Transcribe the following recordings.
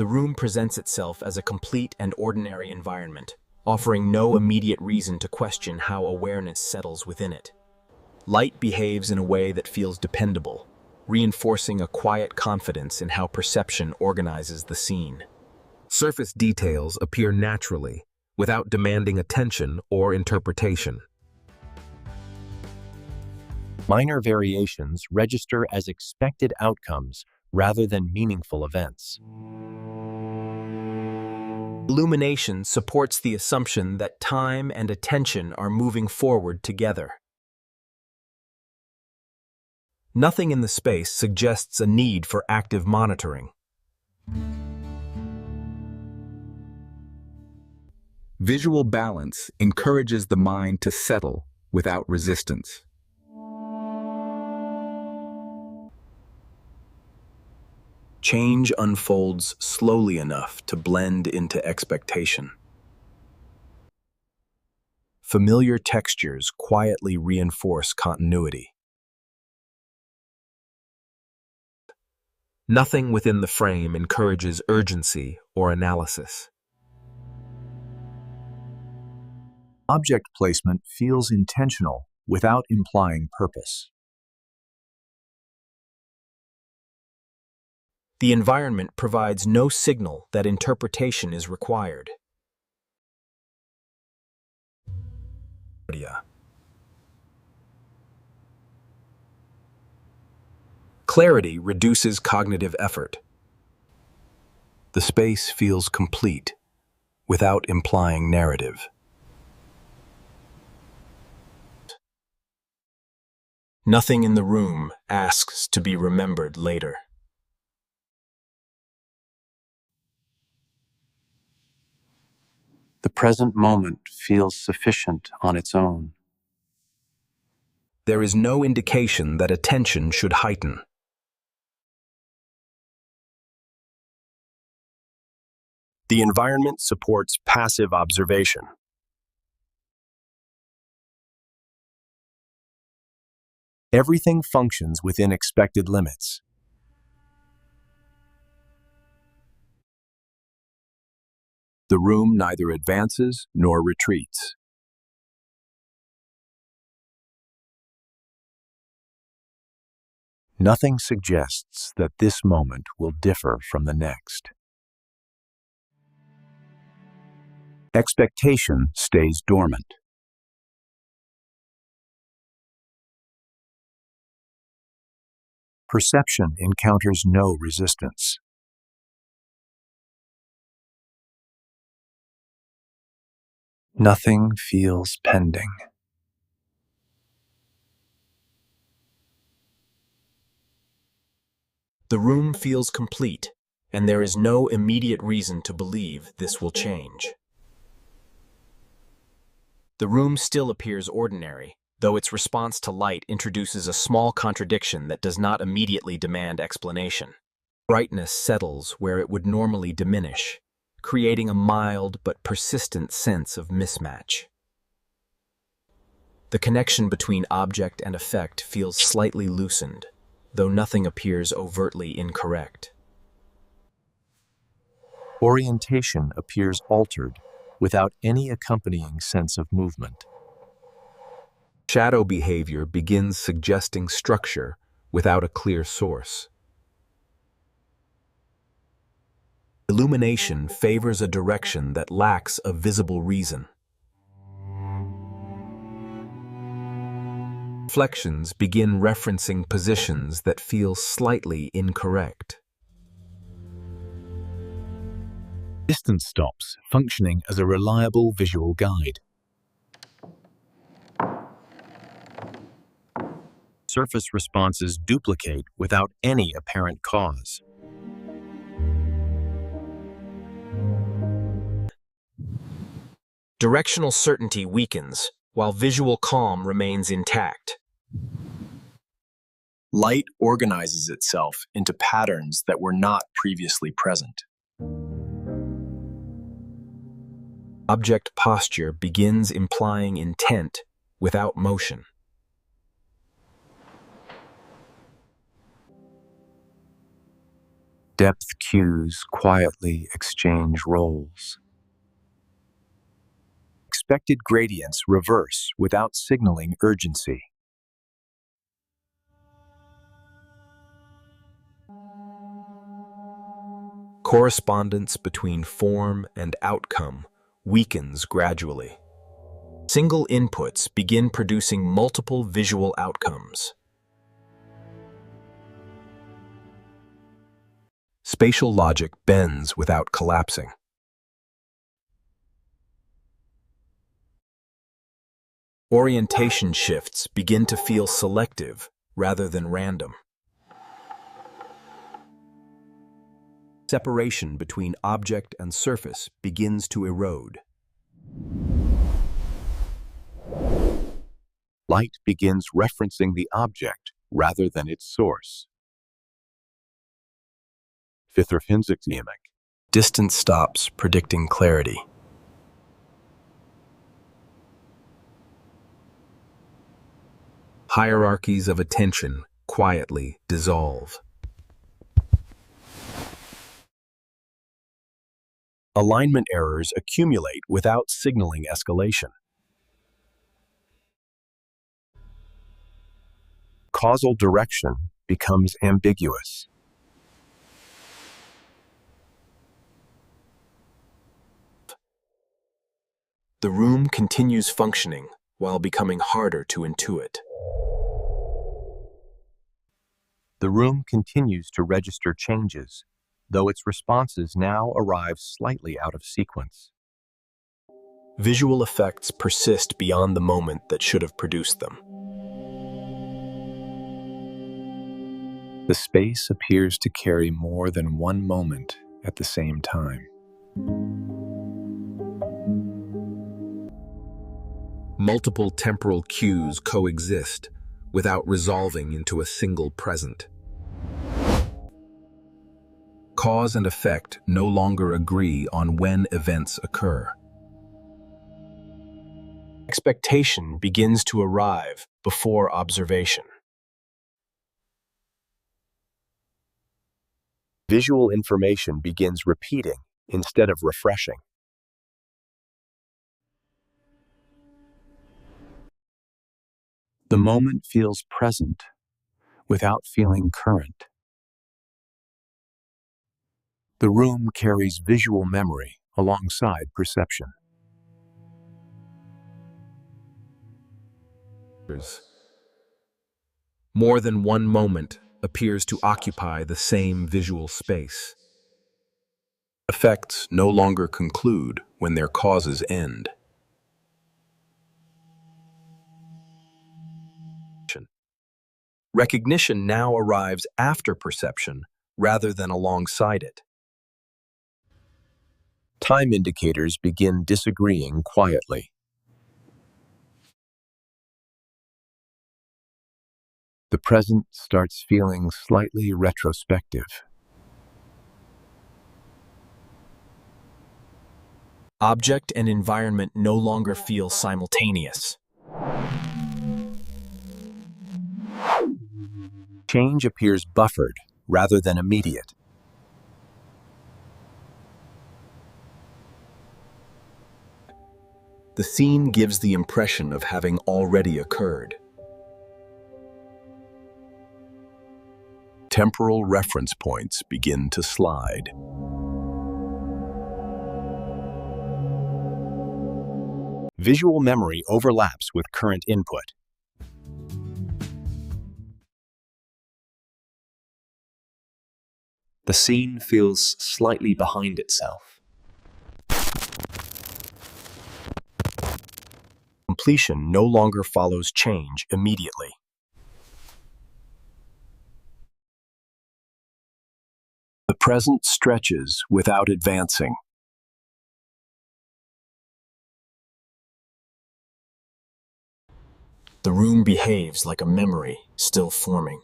The room presents itself as a complete and ordinary environment, offering no immediate reason to question how awareness settles within it. Light behaves in a way that feels dependable, reinforcing a quiet confidence in how perception organizes the scene. Surface details appear naturally, without demanding attention or interpretation. Minor variations register as expected outcomes rather than meaningful events. Illumination supports the assumption that time and attention are moving forward together. Nothing in the space suggests a need for active monitoring. Visual balance encourages the mind to settle without resistance. Change unfolds slowly enough to blend into expectation. Familiar textures quietly reinforce continuity. Nothing within the frame encourages urgency or analysis. Object placement feels intentional without implying purpose. The environment provides no signal that interpretation is required. Clarity reduces cognitive effort. The space feels complete, without implying narrative. Nothing in the room asks to be remembered later. The present moment feels sufficient on its own. There is no indication that attention should heighten. The environment supports passive observation. Everything functions within expected limits. The room neither advances nor retreats. Nothing suggests that this moment will differ from the next. Expectation stays dormant. Perception encounters no resistance. Nothing feels pending. The room feels complete, and there is no immediate reason to believe this will change. The room still appears ordinary, though its response to light introduces a small contradiction that does not immediately demand explanation. Brightness settles where it would normally diminish, creating a mild but persistent sense of mismatch. The connection between object and effect feels slightly loosened, though nothing appears overtly incorrect. Orientation appears altered without any accompanying sense of movement. Shadow behavior begins suggesting structure without a clear source. Illumination favors a direction that lacks a visible reason. Reflections begin referencing positions that feel slightly incorrect. Distance stops functioning as a reliable visual guide. Surface responses duplicate without any apparent cause. Directional certainty weakens, while visual calm remains intact. Light organizes itself into patterns that were not previously present. Object posture begins implying intent without motion. Depth cues quietly exchange roles. Expected gradients reverse without signaling urgency. Correspondence between form and outcome weakens gradually. Single inputs begin producing multiple visual outcomes. Spatial logic bends without collapsing. Orientation shifts begin to feel selective rather than random. Separation between object and surface begins to erode. Light begins referencing the object rather than its source. Distance stops predicting clarity. Hierarchies of attention quietly dissolve. Alignment errors accumulate without signaling escalation. Causal direction becomes ambiguous. The room continues functioning while becoming harder to intuit. The room continues to register changes, though its responses now arrive slightly out of sequence. Visual effects persist beyond the moment that should have produced them. The space appears to carry more than one moment at the same time. Multiple temporal cues coexist without resolving into a single present. Cause and effect no longer agree on when events occur. Expectation begins to arrive before observation. Visual information begins repeating instead of refreshing. The moment feels present without feeling current. The room carries visual memory alongside perception. More than one moment appears to occupy the same visual space. Effects no longer conclude when their causes end. Recognition now arrives after perception rather than alongside it. Time indicators begin disagreeing quietly. The present starts feeling slightly retrospective. Object and environment no longer feel simultaneous. Change appears buffered rather than immediate. The scene gives the impression of having already occurred. Temporal reference points begin to slide. Visual memory overlaps with current input. The scene feels slightly behind itself. Completion no longer follows change immediately. The present stretches without advancing. The room behaves like a memory still forming.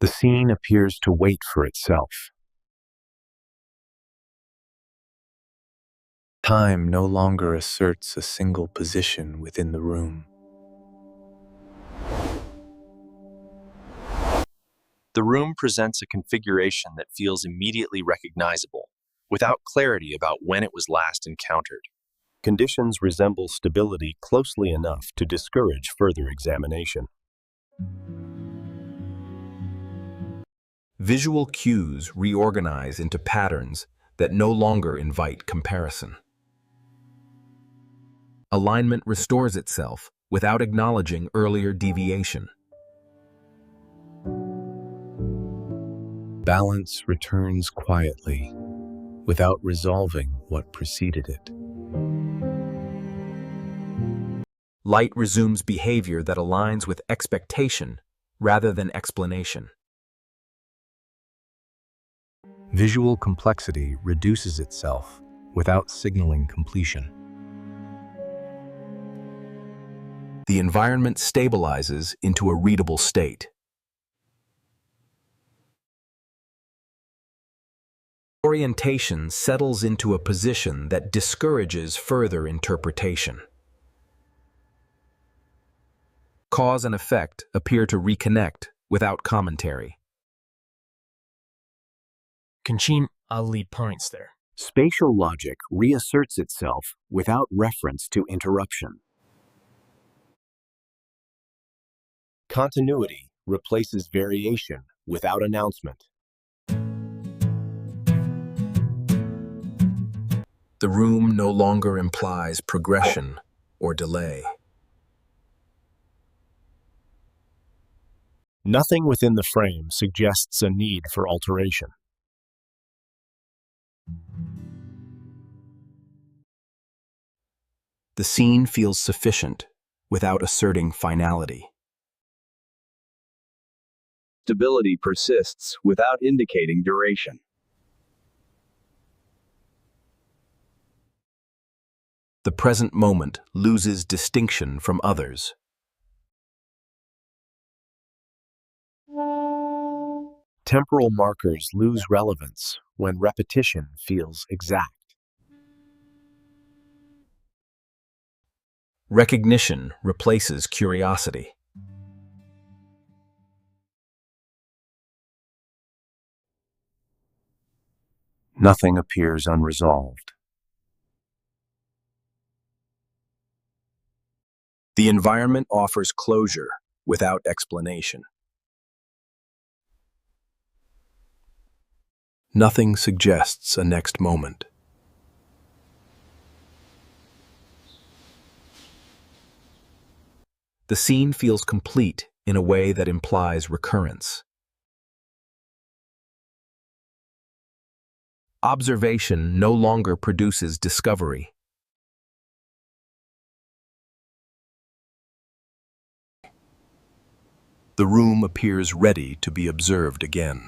The scene appears to wait for itself. Time no longer asserts a single position within the room. The room presents a configuration that feels immediately recognizable, without clarity about when it was last encountered. Conditions resemble stability closely enough to discourage further examination. Visual cues reorganize into patterns that no longer invite comparison. Alignment restores itself without acknowledging earlier deviation. Balance returns quietly, without resolving what preceded it. Light resumes behavior that aligns with expectation rather than explanation. Visual complexity reduces itself without signaling completion. The environment stabilizes into a readable state. Orientation settles into a position that discourages further interpretation. Cause and effect appear to reconnect without commentary. Kanchin, I'll lead points there. Spatial logic reasserts itself without reference to interruption. Continuity replaces variation without announcement. The room no longer implies progression or delay. Nothing within the frame suggests a need for alteration. The scene feels sufficient without asserting finality. Stability persists without indicating duration. The present moment loses distinction from others. Temporal markers lose relevance when repetition feels exact. Recognition replaces curiosity. Nothing appears unresolved. The environment offers closure without explanation. Nothing suggests a next moment. The scene feels complete in a way that implies recurrence. Observation no longer produces discovery. The room appears ready to be observed again.